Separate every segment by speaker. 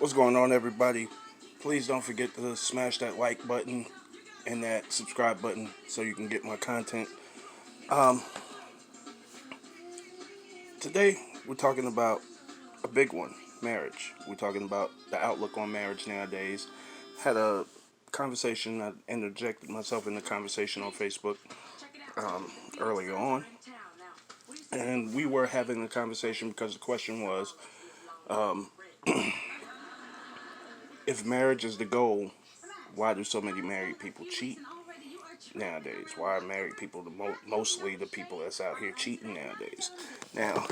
Speaker 1: What's going on, everybody? Please don't forget to smash that like button and that subscribe button so you can get my content. Um, Today, we're talking about a big one, marriage. We're talking about the outlook on marriage nowadays. Had a conversation, I interjected myself in the conversation on Facebook earlier on. And we were having a conversation because the question was, um, if marriage is the goal, why do so many married people cheat nowadays? Why are married people mostly the people that's out here cheating nowadays? Now,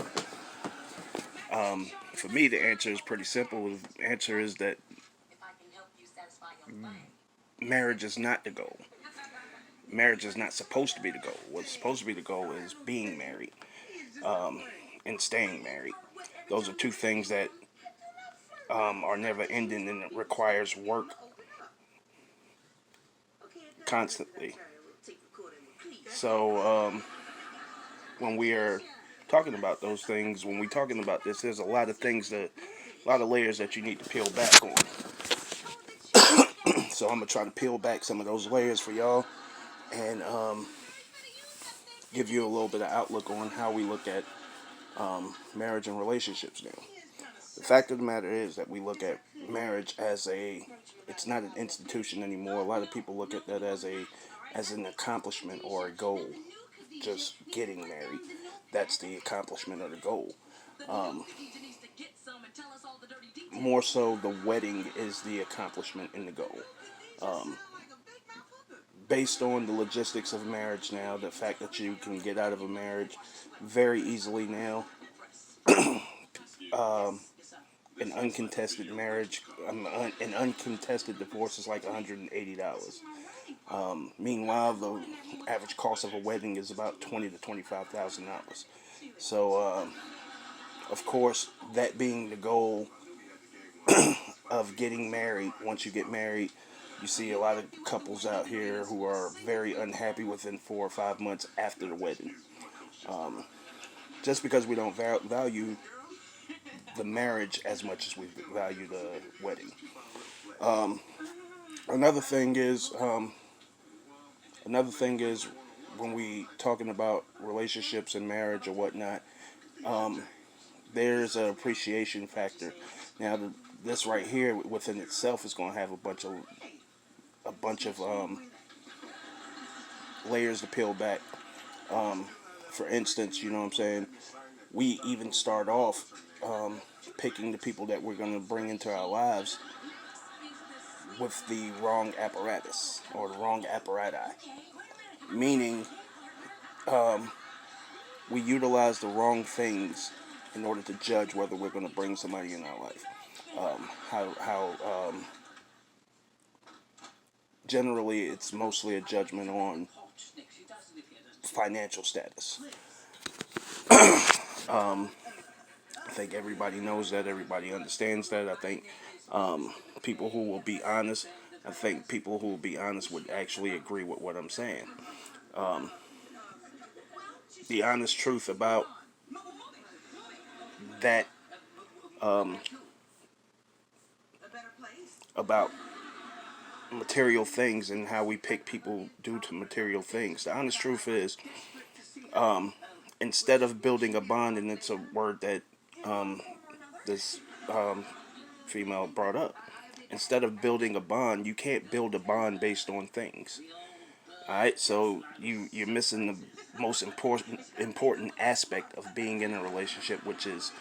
Speaker 1: for me, the answer is pretty simple. The answer is that marriage is not the goal. Marriage is not supposed to be the goal. What's supposed to be the goal is being married and staying married. Those are two things that are never ending, and it requires work constantly. So when we are talking about those things, when we're talking about this, there's a lot of things that, a lot of layers that you need to peel back on. So I'm gonna try to peel back some of those layers for y'all and give you a little bit of outlook on how we look at marriage and relationships now. The fact of the matter is that we look at marriage as it's not an institution anymore. A lot of people look at that as an accomplishment or a goal. Just getting married, that's the accomplishment or the goal. Um, More so, the wedding is the accomplishment and the goal. Um, Based on the logistics of marriage now, the fact that you can get out of a marriage very easily now. um, an uncontested marriage, an uncontested divorce is like $180. Meanwhile, the average cost of a wedding is about $20,000 to $25,000. So, of course, that being the goal of getting married, once you get married, you see a lot of couples out here who are very unhappy within 4 or 5 months after the wedding. Um, just because we don't value the marriage as much as we value the wedding. Um, another thing is, when we talking about relationships and marriage or whatnot, um, there's an appreciation factor. Now, this right here within itself is going to have a bunch of layers to peel back. Um, for instance, you know what I'm saying? We even start off picking the people that we're going to bring into our lives with the wrong apparatus or the wrong apparati. Meaning, um, we utilize the wrong things in order to judge whether we're going to bring somebody in our life. How generally it's mostly a judgment on financial status. um, I think everybody knows that. Everybody understands that. I think people who will be honest. I think people who will be honest would actually agree with what I'm saying. Um, the honest truth that um, about material things and how we pick people due to material things. The honest truth is, um, instead of building a bond, and it's a word that this female brought up. Instead of building a bond, you can't build a bond based on things. All right, so you're missing the most important aspect of being in a relationship, which is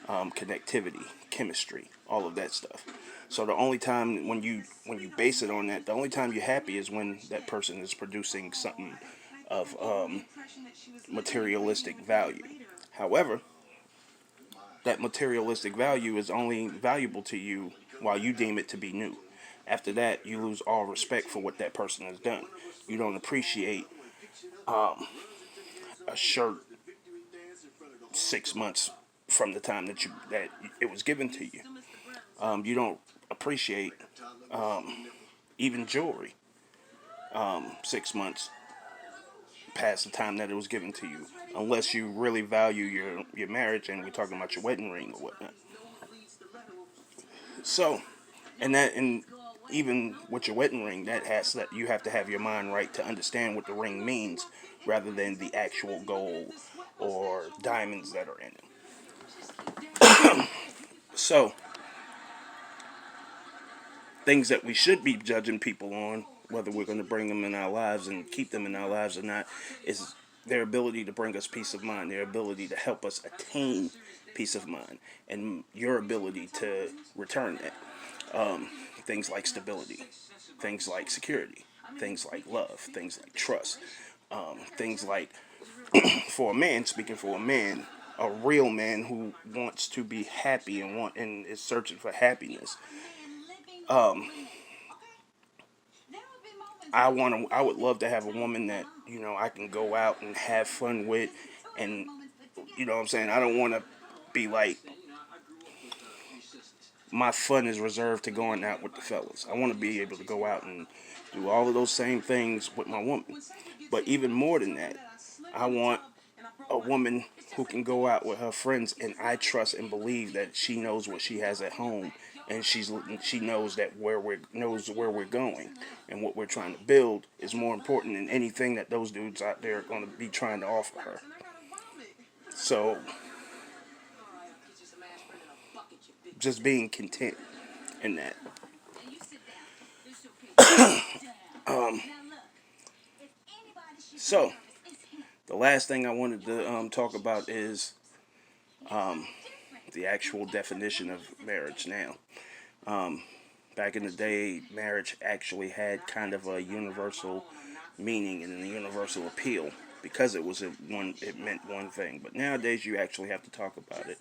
Speaker 1: connectivity, chemistry, all of that stuff. So the only time when you base it on that, the only time you're happy is when that person is producing something of materialistic value. However, that materialistic value is only valuable to you while you deem it to be new. After that, you lose all respect for what that person has done. You don't appreciate a shirt 6 months from the time that it was given to you. You don't appreciate even jewelry 6 months past the time that it was given to you, unless you really value your marriage and we're talking about your wedding ring or whatnot. So, and even with your wedding ring, that you have to have your mind right to understand what the ring means, rather than the actual gold or diamonds that are in it. So, things that we should be judging people on, whether we're going to bring them in our lives and keep them in our lives or not, is their ability to bring us peace of mind, their ability to help us attain peace of mind, and your ability to return that. Things like stability, things like security, things like love, things like trust, things like, for a man, speaking for a man, a real man who wants to be happy and is searching for happiness. Um, I would love to have a woman that, I can go out and have fun with, and you know what I'm saying. I don't want to be like, my fun is reserved to going out with the fellas. I want to be able to go out and do all of those same things with my woman. But even more than that, I want a woman who can go out with her friends, and I trust and believe that she knows what she has at home, and she knows that knows where we're going, and what we're trying to build is more important than anything that those dudes out there are going to be trying to offer her. So, just being content in that. Um, so, the last thing I wanted to talk about is um, the actual definition of marriage now. Um, Back in the day, marriage actually had kind of a universal meaning and a universal appeal, because it meant one thing. But nowadays, you actually have to talk about it.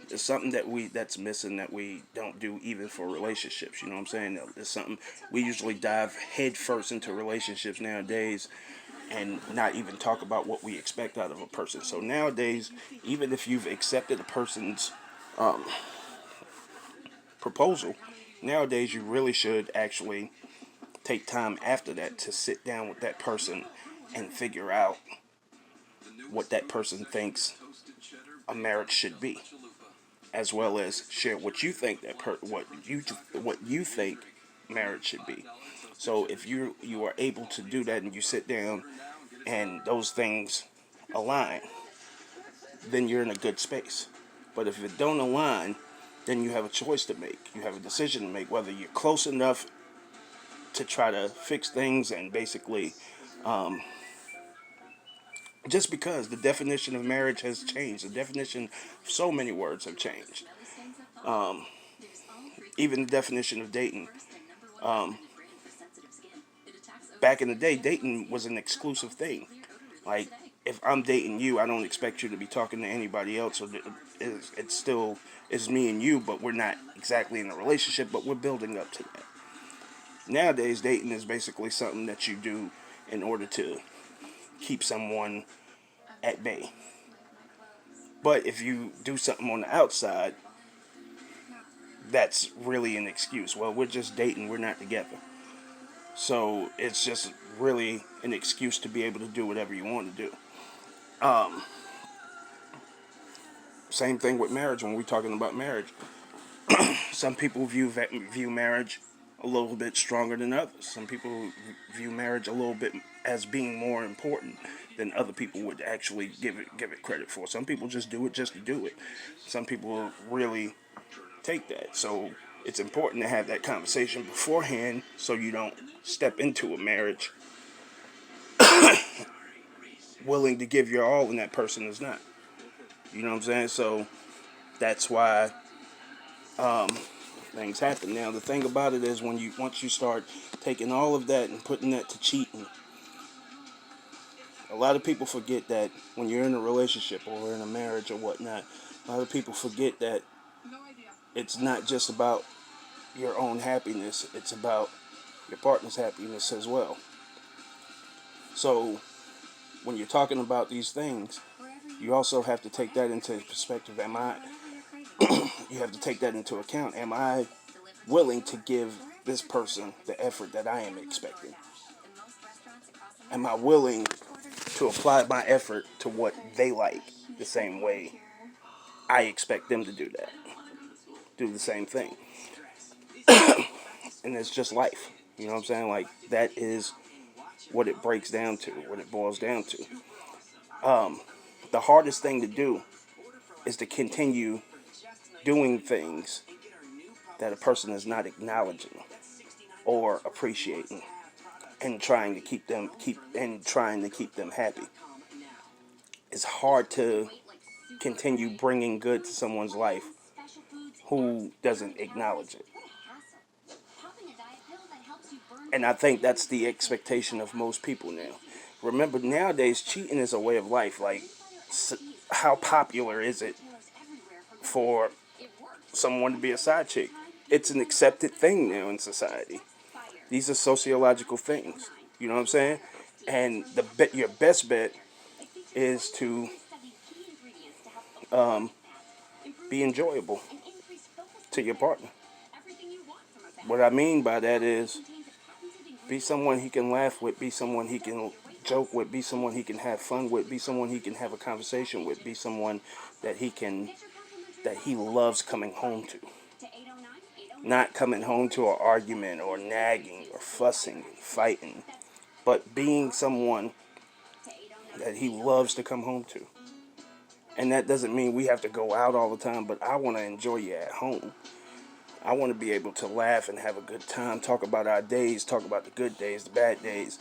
Speaker 1: It's something that's missing, that we don't do even for relationships. You know what I'm saying? It's something we usually dive head first into relationships nowadays, and not even talk about what we expect out of a person. So nowadays, even if you've accepted a person's um, proposal, nowadays you really should actually take time after that to sit down with that person and figure out what that person thinks a marriage should be, as well as share what you think what you think marriage should be. So if you are able to do that, and you sit down and those things align, then you're in a good space. But if it don't align, then you have a choice to make. You have a decision to make, whether you're close enough to try to fix things, and basically, um, just because the definition of marriage has changed, the definition of so many words have changed. Um, Even the definition of dating. Um, Back in the day, dating was an exclusive thing. Like, if I'm dating you, I don't expect you to be talking to anybody else. Or it's still it's me and you, but we're not exactly in a relationship, but we're building up to that. Nowadays, dating is basically something that you do in order to keep someone at bay. But if you do something on the outside, that's really an excuse. Well, we're just dating, we're not together. So it's just really an excuse to be able to do whatever you want to do. Um, Same thing with marriage. When we're talking about marriage, some people view marriage a little bit stronger than others. Some people view marriage a little bit as being more important than other people would actually give it credit for. Some people just do it just to do it. Some people really take that. So it's important to have that conversation beforehand, so you don't step into a marriage willing to give your all and that person is not. You know what I'm saying? So that's why um, things happen. Now the thing about it is, once you start taking all of that and putting that to cheating, a lot of people forget that when you're in a relationship or in a marriage or whatnot, a lot of people forget that it's not just about your own happiness, it's about your partner's happiness as well. So when you're talking about these things, you also have to take that into perspective. You have to take that into account. Am I willing to give this person the effort that I am expecting? Am I willing to apply my effort to what they like the same way I expect them to do that? Do the same thing. And it's just life. You know what I'm saying? Like, that is what it breaks down to, what it boils down to. The hardest thing to do is to continue doing things that a person is not acknowledging or appreciating, and trying to keep them happy. It's hard to continue bringing good to someone's life who doesn't acknowledge it. And I think that's the expectation of most people now. Remember, nowadays, cheating is a way of life. Like, how popular is it for someone to be a side chick? It's an accepted thing now in society. These are sociological things. You know what I'm saying? And your best bet is to be enjoyable to your partner. What I mean by that is, be someone he can laugh with, be someone he can joke with, be someone he can have fun with, be someone he can have a conversation with, be someone that he loves coming home to. Not coming home to an argument or nagging or fussing and fighting, but being someone that he loves to come home to. And that doesn't mean we have to go out all the time, but I want to enjoy you at home. I want to be able to laugh and have a good time, talk about our days, talk about the good days, the bad days.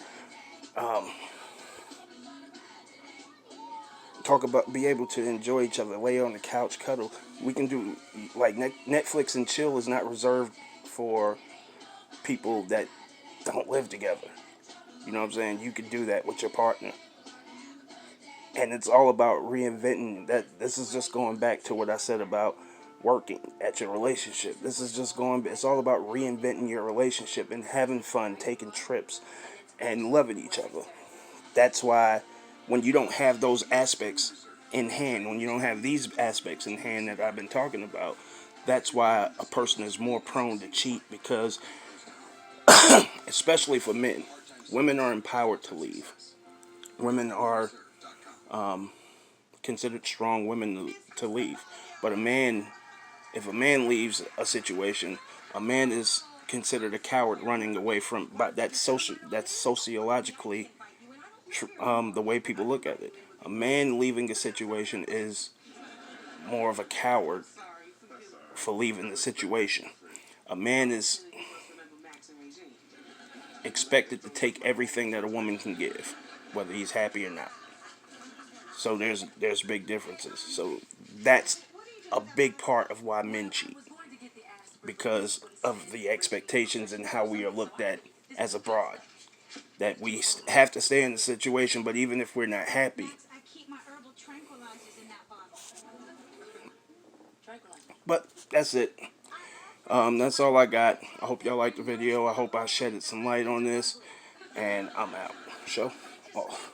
Speaker 1: Be able to enjoy each other, lay on the couch, cuddle. We can do, like, Netflix and chill is not reserved for people that don't live together. You know what I'm saying? You can do that with your partner. And it's all about reinventing that. This is just going back to what I said about working at your relationship. It's all about reinventing your relationship and having fun, taking trips, and loving each other. That's why when you don't have those aspects in hand, when you don't have these aspects in hand that I've been talking about, that's why a person is more prone to cheat, because, especially for men, women are empowered to leave. Women are considered strong women to leave. But if a man leaves a situation, a man is considered a coward running away from. But that's sociologically the way people look at it. A man leaving a situation is more of a coward for leaving the situation. A man is expected to take everything that a woman can give, whether he's happy or not. So there's big differences. So that's a big part of why men cheat, because of the expectations and how we are looked at as a broad. That we have to stay in the situation, but even if we're not happy. But that's it. That's all I got. I hope y'all liked the video. I hope I shedded some light on this. And I'm out. Show off.